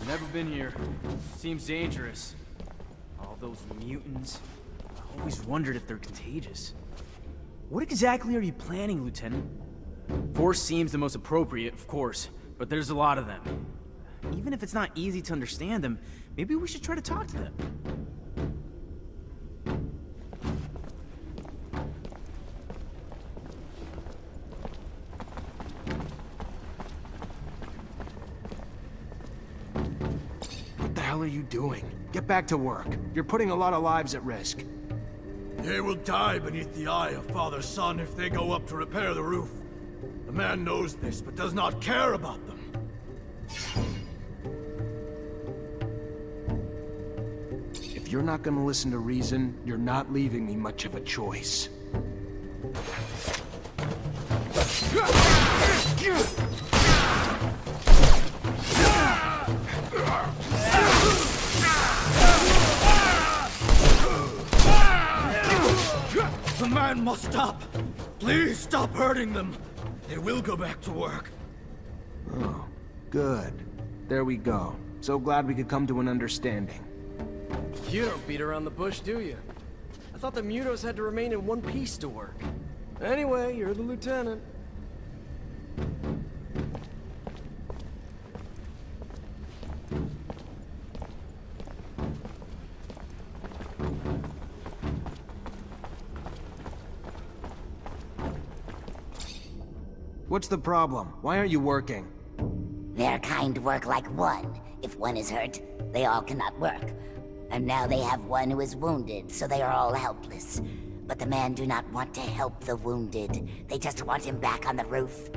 Never been here. Seems dangerous. All those mutants. I always wondered if they're contagious. What exactly are you planning, Lieutenant? Force seems the most appropriate, of course, but there's a lot of them. Even if it's not easy to understand them, maybe we should try to talk to them. What the hell are you doing? Get back to work. You're putting a lot of lives at risk. They will die beneath the eye of Father-Son if they go up to repair the roof. The man knows this, but does not care about them. If you're not gonna listen to reason, you're not leaving me much of a choice. The man must stop! Please stop hurting them! They will go back to work. Oh, good. There we go. So glad we could come to an understanding. You don't beat around the bush, do you? I thought the Mutos had to remain in one piece to work. Anyway, you're the lieutenant. What's the problem? Why aren't you working? Their kind work like one. If one is hurt, they all cannot work. And now they have one who is wounded, so they are all helpless. But the men do not want to help the wounded. They just want him back on the roof.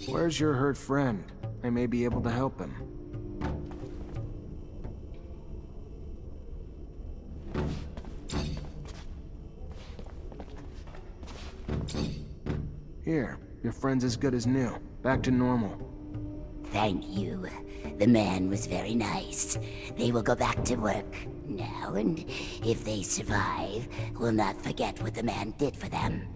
Where's your hurt friend? I may be able to help him. Here, your friend's as good as new. Back to normal. Thank you. The man was very nice. They will go back to work now, and if they survive, will not forget what the man did for them.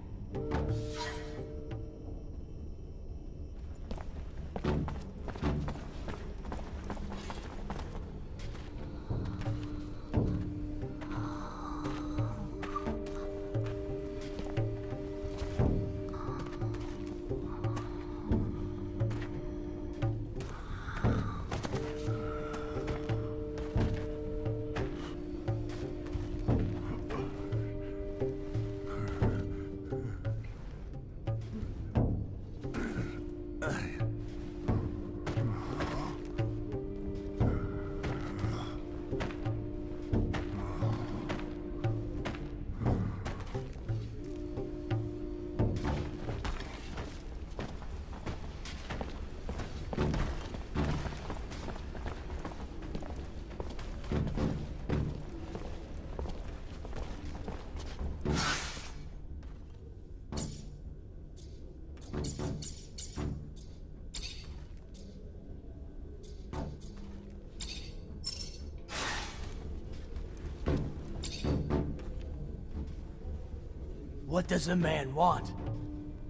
What does the man want?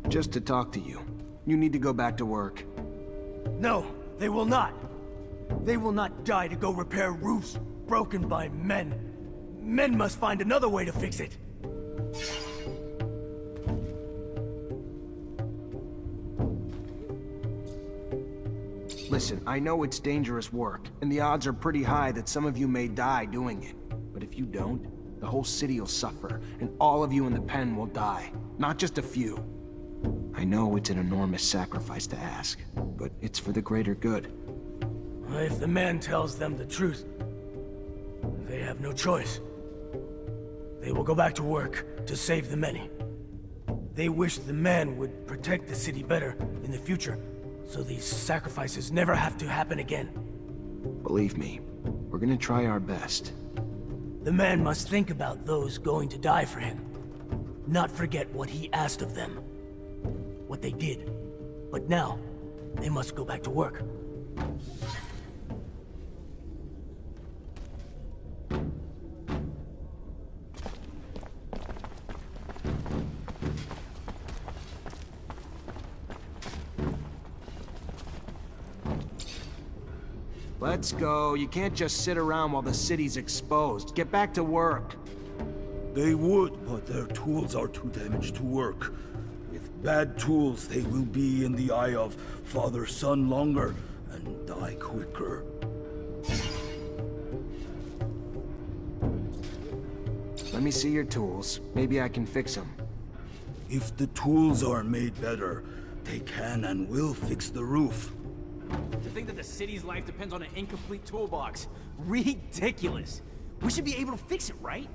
Just to talk to you. You need to go back to work. No, they will not. They will not die to go repair roofs broken by men. Men must find another way to fix it. Listen, I know it's dangerous work, and the odds are pretty high that some of you may die doing it. But if you don't, the whole city will suffer, and all of you in the pen will die. Not just a few. I know it's an enormous sacrifice to ask, but it's for the greater good. If the man tells them the truth, they have no choice. They will go back to work to save the many. They wish the man would protect the city better in the future, so these sacrifices never have to happen again. Believe me, we're gonna try our best. The man must think about those going to die for him. Not forget what he asked of them. What they did. But now, they must go back to work. Let's go. You can't just sit around while the city's exposed. Get back to work. They would, but their tools are too damaged to work. With bad tools, they will be in the eye of father-son longer and die quicker. Let me see your tools. Maybe I can fix them. If the tools are made better, they can and will fix the roof. To think that the city's life depends on an incomplete toolbox. Ridiculous. We should be able to fix it, right?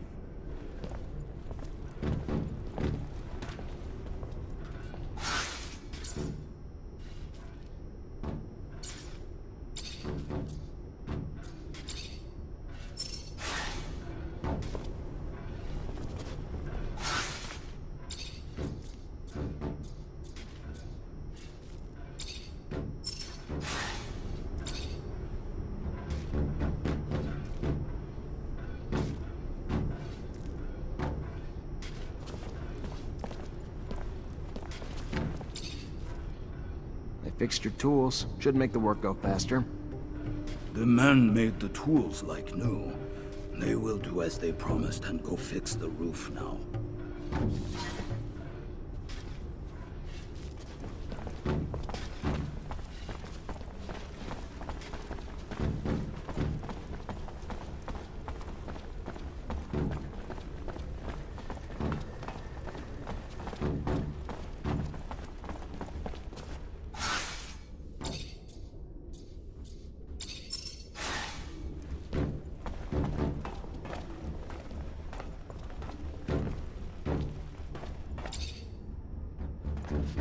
Fixed your tools. Should make the work go faster. The men made the tools like new. They will do as they promised and go fix the roof now.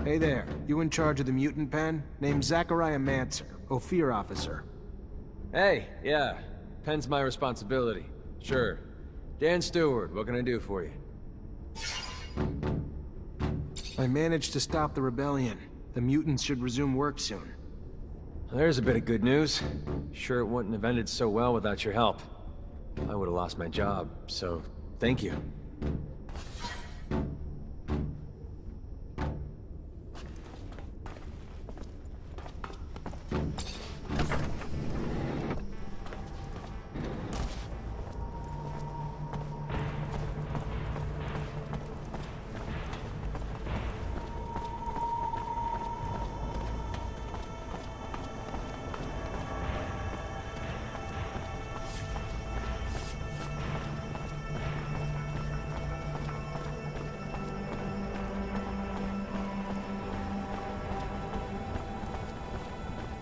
Hey there, you in charge of the mutant pen? Name's Zacheriah Mancer, Ophir officer. Hey, yeah. Pen's my responsibility. Sure. Dan Stewart, what can I do for you? I managed to stop the rebellion. The mutants should resume work soon. There's a bit of good news. Sure it wouldn't have ended so well without your help. I would have lost my job, so thank you.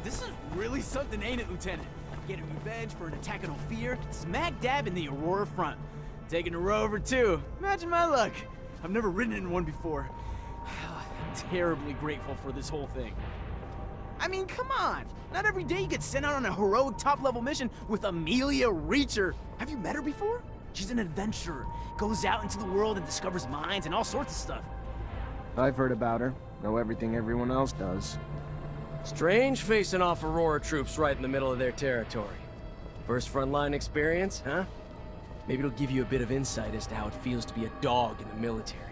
This is really something, ain't it, Lieutenant? Getting revenge for an attack on Ophir, smack dab in the Aurora front. Taking a rover, too. Imagine my luck. I've never ridden in one before. I'm terribly grateful for this whole thing. I mean, come on. Not every day you get sent out on a heroic top-level mission with Amelia Reacher. Have you met her before? She's an adventurer. Goes out into the world and discovers mines and all sorts of stuff. I've heard about her. Know everything everyone else does. Strange facing off Aurora troops right in the middle of their territory. First frontline experience, huh? Maybe it'll give you a bit of insight as to how it feels to be a dog in the military.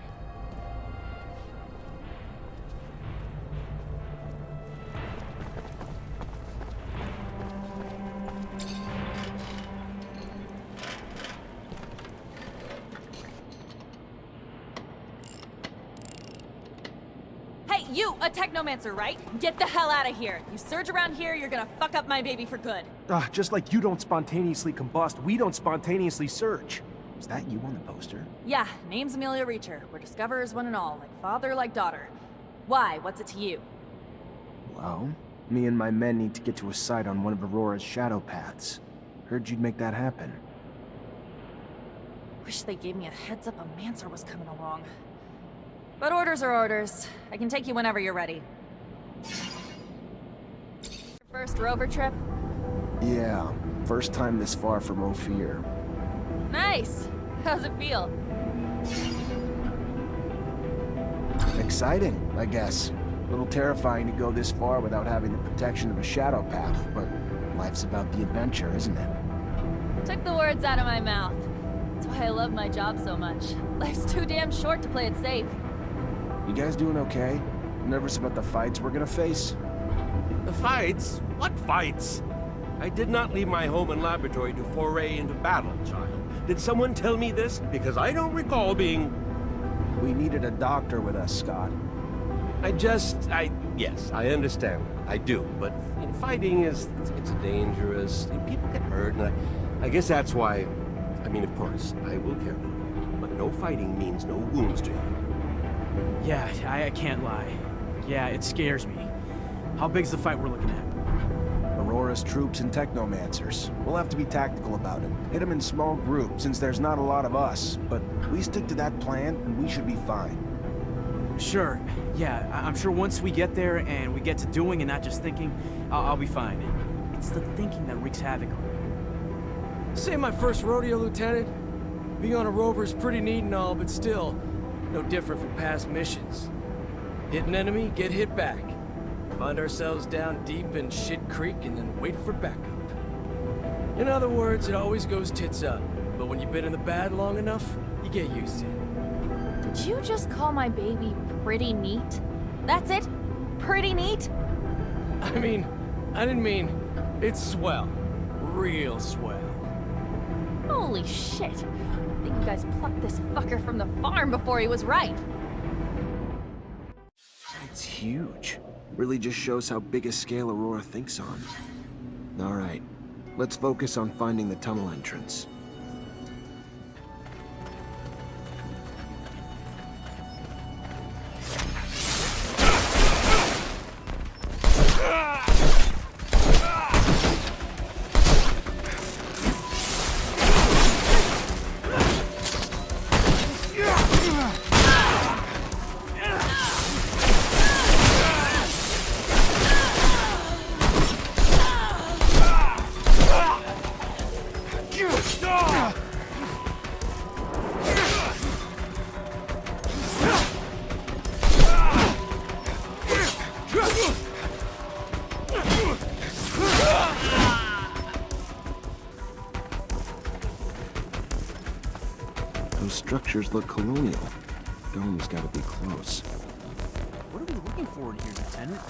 You, a Technomancer, right? Get the hell out of here. You surge around here, you're gonna fuck up my baby for good. Just like you don't spontaneously combust, we don't spontaneously search. Is that you on the poster? Yeah, name's Amelia Reacher. We're discoverers one and all, like father, like daughter. Why? What's it to you? Well, me and my men need to get to a site on one of Aurora's shadow paths. Heard you'd make that happen. Wish they gave me a heads up a Mancer was coming along. But orders are orders. I can take you whenever you're ready. Your first rover trip? Yeah, first time this far from Ophir. Nice! How's it feel? Exciting, I guess. A little terrifying to go this far without having the protection of a shadow path, but life's about the adventure, isn't it? Took the words out of my mouth. That's why I love my job so much. Life's too damn short to play it safe. You guys doing okay? Nervous about the fights we're gonna face? The fights? What fights? I did not leave my home and laboratory to foray into battle, child. Did someone tell me this? Because I don't recall being... We needed a doctor with us, Scott. Yes, I understand. I do. But fighting it's dangerous. People get hurt, and I guess that's why... I mean, of course, I will care for you. But no fighting means no wounds to you. Yeah, I can't lie. Yeah, it scares me. How big's the fight we're looking at? Aurora's troops and Technomancers. We'll have to be tactical about it. Hit them in small groups, since there's not a lot of us. But we stick to that plan, and we should be fine. Sure. Yeah, I'm sure once we get there and we get to doing and not just thinking, I'll be fine. It's the thinking that wreaks havoc on me. This ain't my first rodeo, Lieutenant. Being on a rover is pretty neat and all, but still, no different from past missions. Hit an enemy, get hit back. Find ourselves down deep in Shit Creek and then wait for backup. In other words, it always goes tits up. But when you've been in the bad long enough, you get used to it. Did you just call my baby pretty neat? That's it? Pretty neat? I didn't mean, it's swell. Real swell. Holy shit. I think you guys plucked this fucker from the farm before he was ripe. It's huge. Really just shows how big a scale Aurora thinks on. Alright, let's focus on finding the tunnel entrance. Those structures look colonial. Dome's gotta be close. What are we looking for in here, Lieutenant?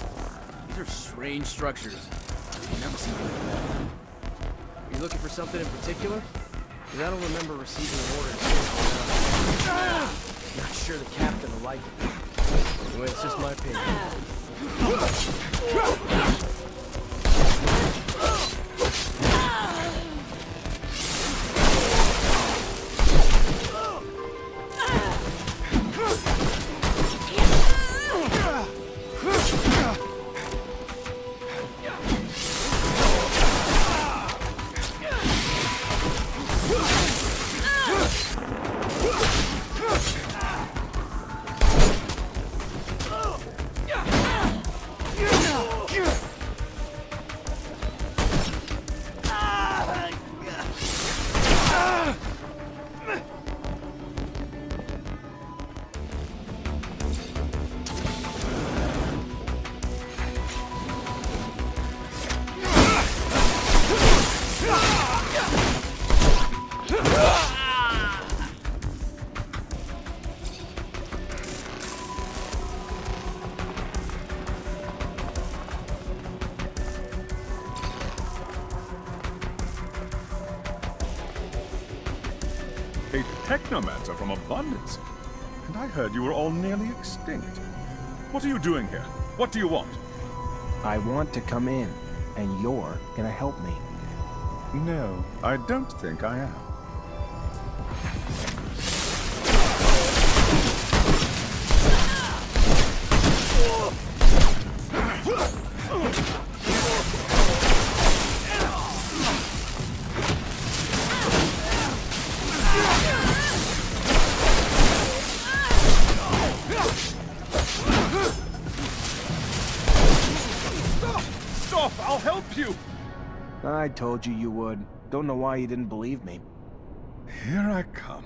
These are strange structures. I've never seen them like that. Are you looking for something in particular? Because I don't remember receiving an order. Not sure the captain will like it. Anyway, it's just my opinion. A Technomancer from Abundance. And I heard you were all nearly extinct. What are you doing here? What do you want? I want to come in, and you're gonna help me. No, I don't think I am. Stop! I'll help you! I told you you would. Don't know why you didn't believe me. Here I come.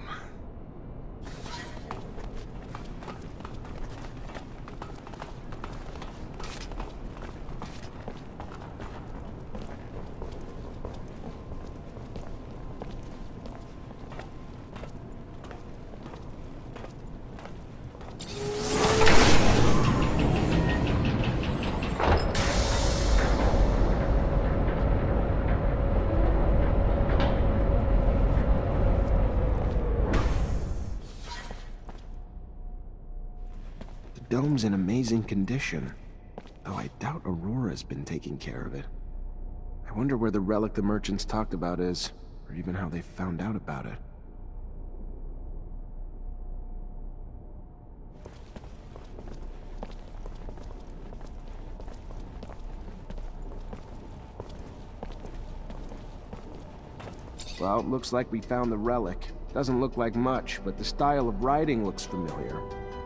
dome's in amazing condition. Though I doubt Aurora's been taking care of it. I wonder where the relic the merchants talked about is, or even how they found out about it. Well, it looks like we found the relic. Doesn't look like much, but the style of writing looks familiar,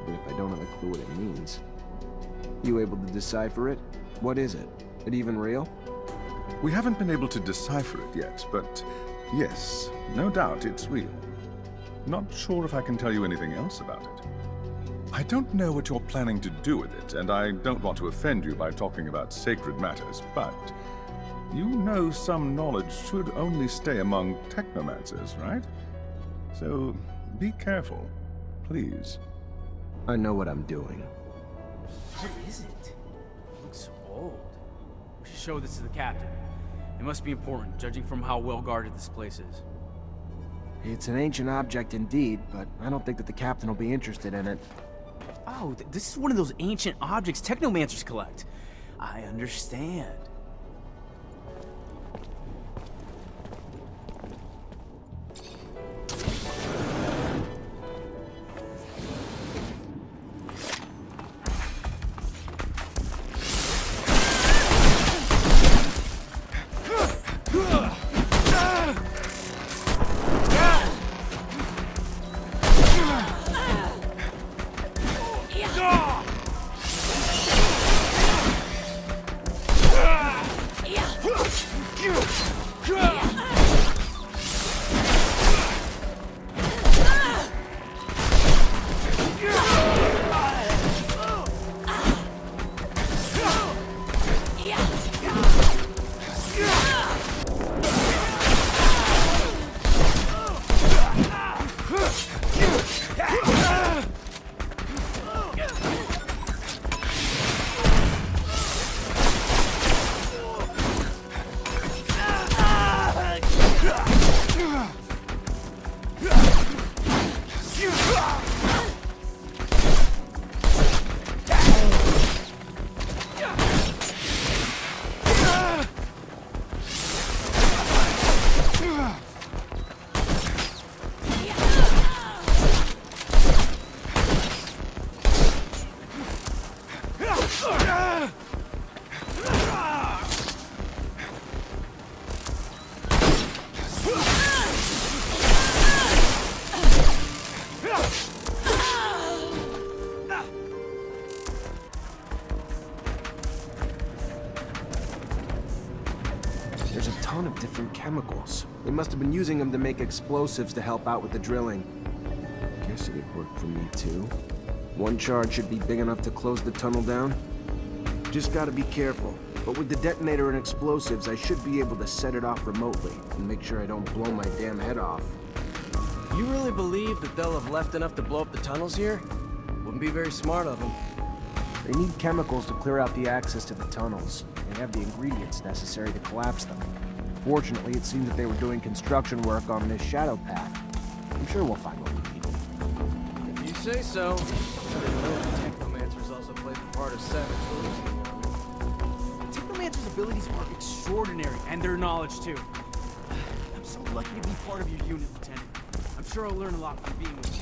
even if I don't have a clue what it means. You able to decipher it? What is it? It even real? We haven't been able to decipher it yet, but yes, no doubt it's real. Not sure if I can tell you anything else about it. I don't know what you're planning to do with it, and I don't want to offend you by talking about sacred matters, but you know some knowledge should only stay among Technomancers, right? So be careful, please. I know what I'm doing. What is it? It looks old. We should show this to the captain. It must be important, judging from how well guarded this place is. It's an ancient object indeed, but I don't think that the captain will be interested in it. Oh, this is one of those ancient objects Technomancers collect. I understand. There's a ton of different chemicals. They must have been using them to make explosives to help out with the drilling. Guess it would work for me too. One charge should be big enough to close the tunnel down. Just gotta be careful. But with the detonator and explosives, I should be able to set it off remotely and make sure I don't blow my damn head off. You really believe that they'll have left enough to blow up the tunnels here? Wouldn't be very smart of them. They need chemicals to clear out the access to the tunnels. They have the ingredients necessary to collapse them. Fortunately, it seems that they were doing construction work on this shadow path. I'm sure we'll find what we need. If you say so. I didn't know the Technomancers also played the part of savage rulers. Technomancer's abilities are extraordinary, and their knowledge too. I'm so lucky to be part of your unit, Lieutenant. I'm sure I'll learn a lot from being with you.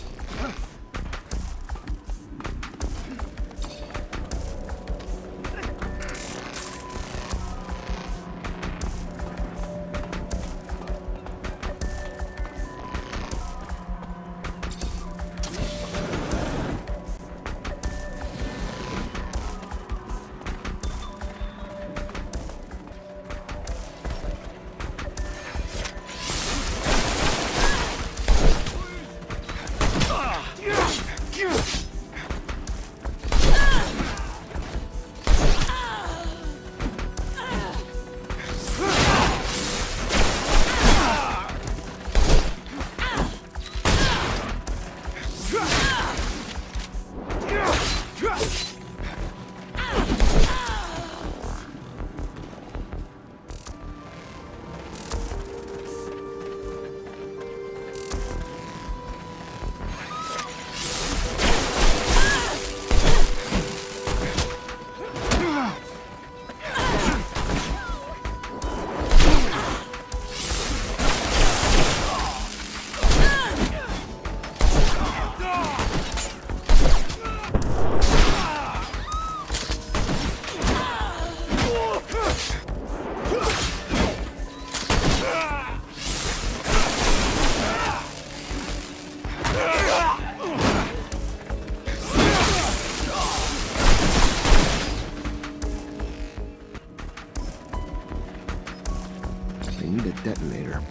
detonator.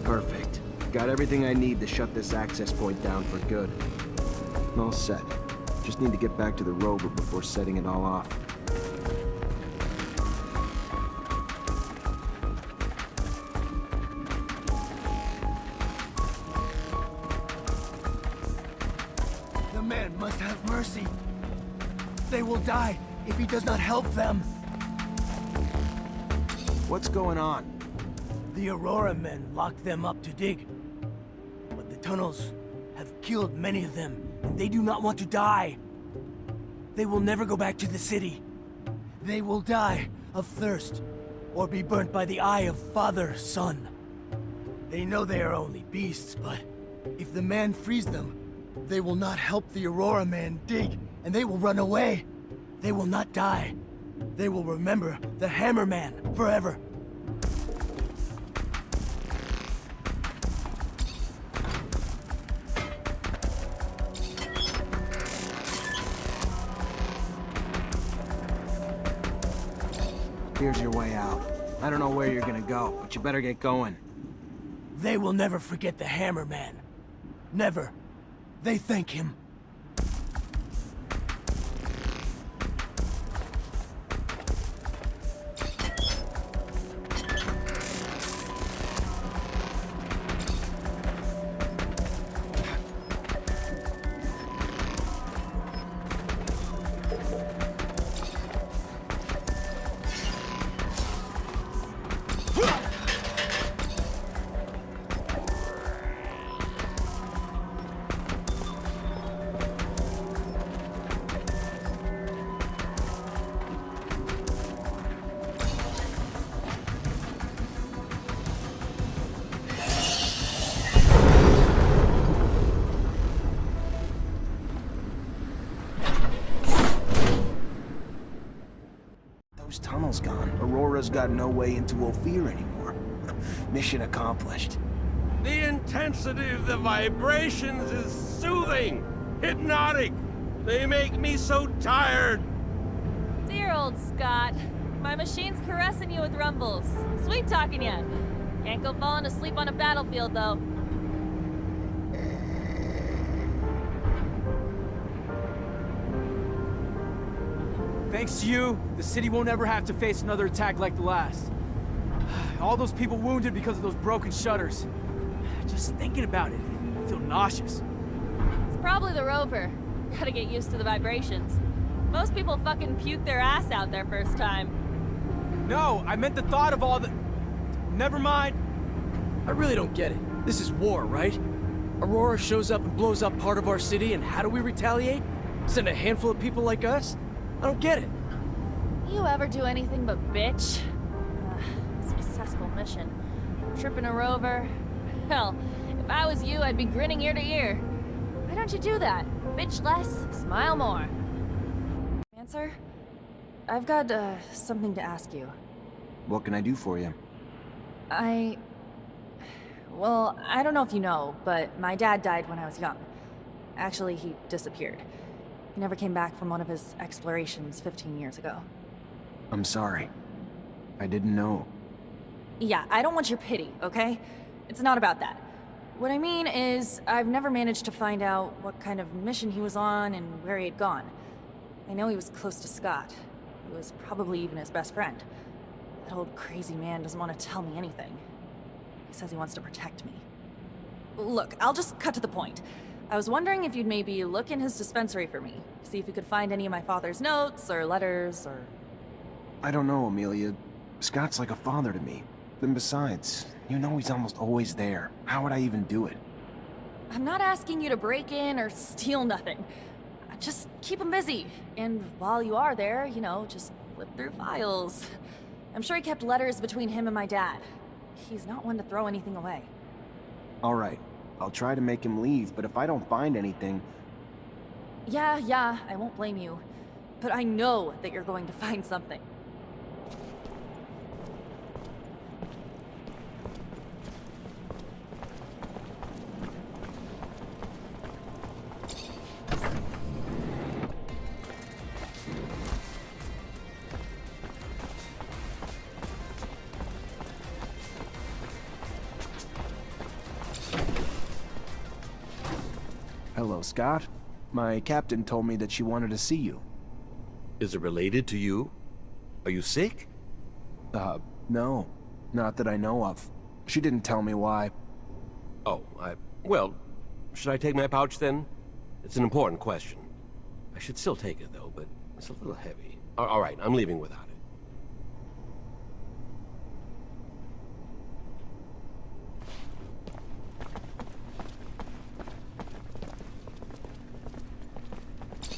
Perfect. Got everything I need to shut this access point down for good. All set. Just need to get back to the rover before setting it all off. The man must have mercy. They will die if he does not help them. What's going on? The Aurora men locked them up to dig. But the tunnels have killed many of them, and they do not want to die. They will never go back to the city. They will die of thirst, or be burnt by the eye of Father, Son. They know they are only beasts, but if the man frees them, they will not help the Aurora man dig, and they will run away. They will not die. They will remember the Hammer Man forever. Here's your way out. I don't know where you're gonna go, but you better get going. They will never forget the Hammer Man. Never. They thank him. Those tunnels gone. Aurora's got no way into Ophir anymore. Mission accomplished. The intensity of the vibrations is soothing, hypnotic. They make me so tired. Dear old Scott. My machine's caressing you with rumbles. Sweet talking ya. Can't go falling asleep on a battlefield, though. Thanks to you, the city won't ever have to face another attack like the last. All those people wounded because of those broken shutters. Just thinking about it, I feel nauseous. It's probably the rover. Gotta get used to the vibrations. Most people fucking puke their ass out their first time. No, I meant the thought of all the... Never mind. I really don't get it. This is war, right? Aurora shows up and blows up part of our city, and how do we retaliate? Send a handful of people like us? I don't get it. You ever do anything but bitch? Successful mission. Tripping a rover. Hell, if I was you, I'd be grinning ear to ear. Why don't you do that? Bitch less, smile more. Answer? I've got, something to ask you. What can I do for you? Well, I don't know if you know, but my dad died when I was young. Actually, he disappeared. He never came back from one of his explorations 15 years ago. I'm sorry. I didn't know. Yeah, I don't want your pity, okay? It's not about that. What I mean is, I've never managed to find out what kind of mission he was on and where he had gone. I know he was close to Scott. He was probably even his best friend. That old crazy man doesn't want to tell me anything. He says he wants to protect me. Look, I'll just cut to the point. I was wondering if you'd maybe look in his dispensary for me, see if you could find any of my father's notes or letters or... I don't know, Amelia. Scott's like a father to me. And besides, you know he's almost always there. How would I even do it? I'm not asking you to break in or steal nothing. Just keep him busy. And while you are there, you know, just flip through files. I'm sure he kept letters between him and my dad. He's not one to throw anything away. All right. I'll try to make him leave, but if I don't find anything... Yeah, I won't blame you. But I know that you're going to find something. Hello, Scott. My captain told me that she wanted to see you. Is it related to you? Are you sick? No. Not that I know of. She didn't tell me why. Oh, well, should I take my pouch then? It's an important question. I should still take it though, but it's a little heavy. All right, I'm leaving without it.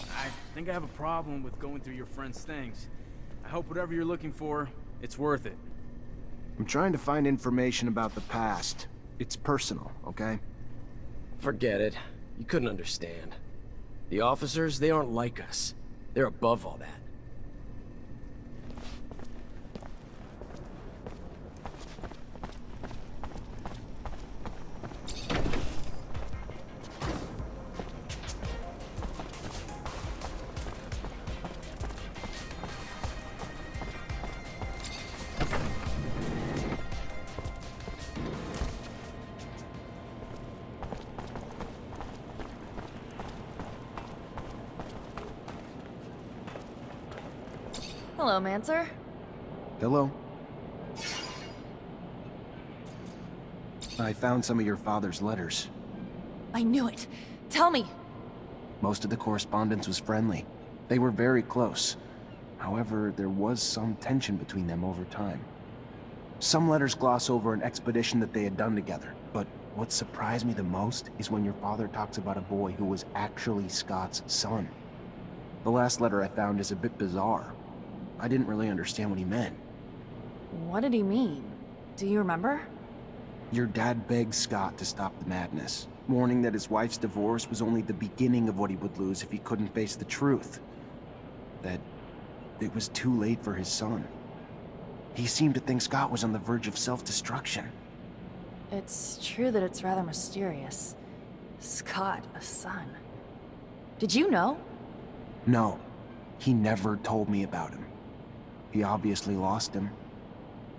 I think I have a problem with going through your friend's things. I hope whatever you're looking for, it's worth it. I'm trying to find information about the past. It's personal, okay? Forget it. You couldn't understand. The officers, they aren't like us. They're above all that. Hello, Mancer. Hello? I found some of your father's letters. I knew it. Tell me. Most of the correspondence was friendly. They were very close. However, there was some tension between them over time. Some letters gloss over an expedition that they had done together, but what surprised me the most is when your father talks about a boy who was actually Scott's son. The last letter I found is a bit bizarre. I didn't really understand what he meant. What did he mean? Do you remember? Your dad begged Scott to stop the madness, warning that his wife's divorce was only the beginning of what he would lose if he couldn't face the truth. That it was too late for his son. He seemed to think Scott was on the verge of self-destruction. It's true that it's rather mysterious. Scott, a son. Did you know? No, he never told me about him. He obviously lost him.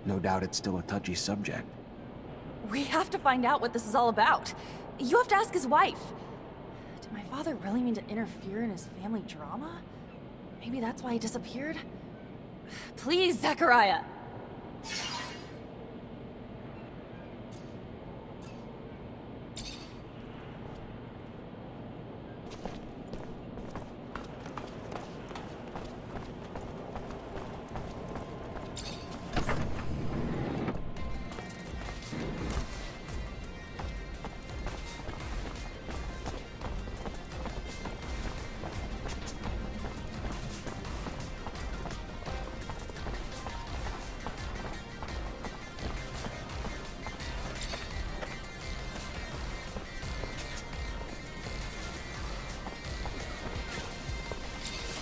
No doubt it's still a touchy subject. We have to find out what this is all about. You have to ask his wife. Did my father really mean to interfere in his family drama? Maybe that's why he disappeared? Please, Zacheriah!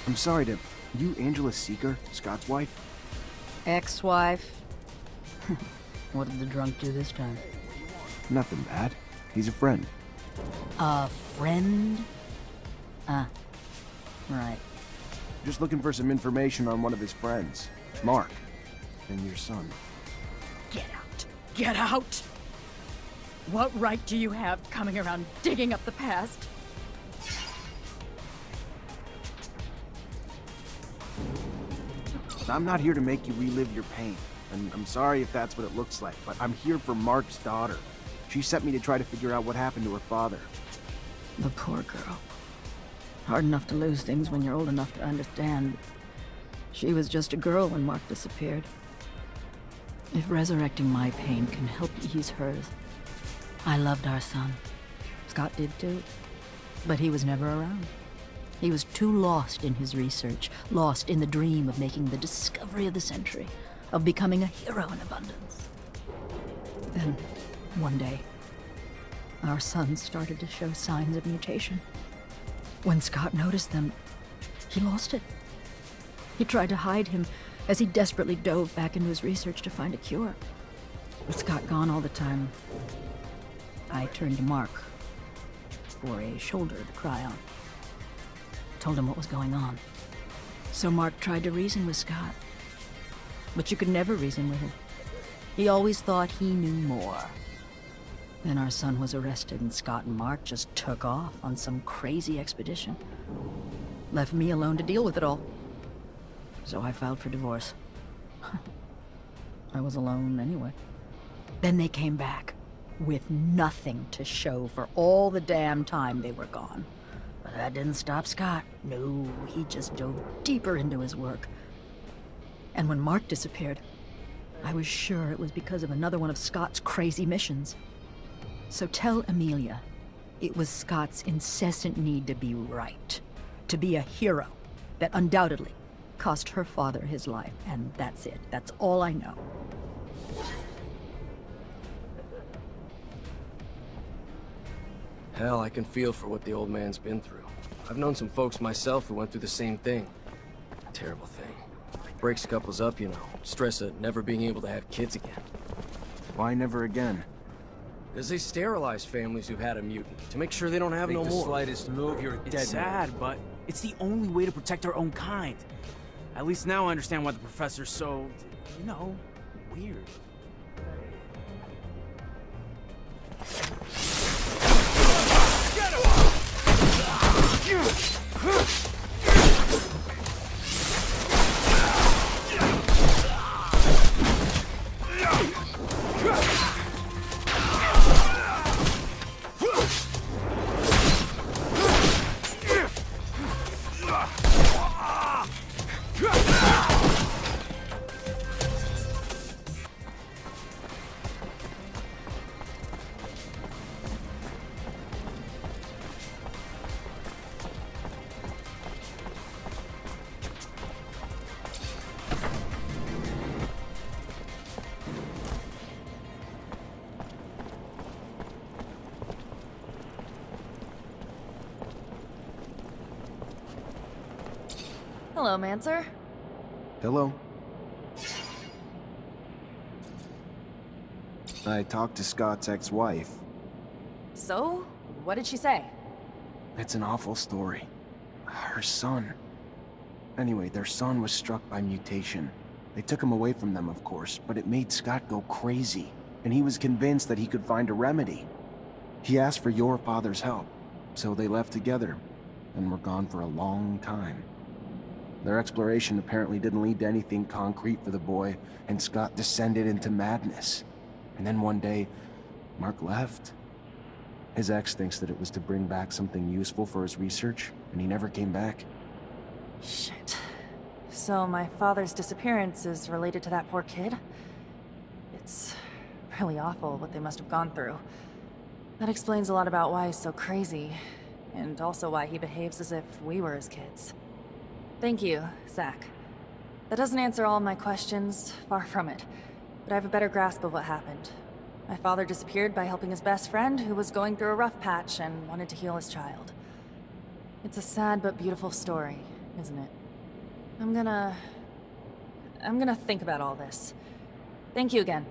I'm sorry to... You Angela Seeker, Scott's wife? Ex-wife? What did the drunk do this time? Nothing bad. He's a friend. A friend? Ah, right. Just looking for some information on one of his friends. Mark. And your son. Get out! Get out! What right do you have coming around digging up the past? I'm not here to make you relive your pain. And I'm sorry if that's what it looks like, but I'm here for Mark's daughter. She sent me to try to figure out what happened to her father. The poor girl. Hard enough to lose things when you're old enough to understand. She was just a girl when Mark disappeared. If resurrecting my pain can help ease hers. I loved our son. Scott did too. But he was never around. He was too lost in his research, lost in the dream of making the discovery of the century, of becoming a hero in abundance. Then, one day, our son started to show signs of mutation. When Scott noticed them, he lost it. He tried to hide him as he desperately dove back into his research to find a cure. With Scott gone all the time, I turned to Mark for a shoulder to cry on. Told him what was going on. So Mark tried to reason with Scott. But you could never reason with him. He always thought he knew more. Then our son was arrested and Scott and Mark just took off on some crazy expedition. Left me alone to deal with it all. So I filed for divorce. I was alone anyway. Then they came back with nothing to show for all the damn time they were gone. But that didn't stop Scott. No, he just dove deeper into his work. And when Mark disappeared, I was sure it was because of another one of Scott's crazy missions. So tell Amelia, it was Scott's incessant need to be right, to be a hero, that undoubtedly cost her father his life, and that's it. That's all I know. Hell, I can feel for what the old man's been through. I've known some folks myself who went through the same thing. Terrible thing. Breaks couples up, you know. Stress of never being able to have kids again. Why never again? Because they sterilize families who've had a mutant to make sure they don't have no more. The slightest move, you're dead. It's sad, but it's the only way to protect our own kind. At least now I understand why the professor's so, you know, weird. Hello, Mancer. Hello? I talked to Scott's ex-wife. So? What did she say? It's an awful story. Her son. Anyway, their son was struck by mutation. They took him away from them, of course, but it made Scott go crazy, and he was convinced that he could find a remedy. He asked for your father's help, so they left together, and were gone for a long time. Their exploration apparently didn't lead to anything concrete for the boy, and Scott descended into madness. And then one day, Mark left. His ex thinks that it was to bring back something useful for his research, and he never came back. Shit. So my father's disappearance is related to that poor kid? It's really awful what they must have gone through. That explains a lot about why he's so crazy, and also why he behaves as if we were his kids. Thank you, Zach. That doesn't answer all my questions, far from it, but I have a better grasp of what happened. My father disappeared by helping his best friend, who was going through a rough patch and wanted to heal his child. It's a sad but beautiful story, isn't it? I'm gonna think about all this. Thank you again.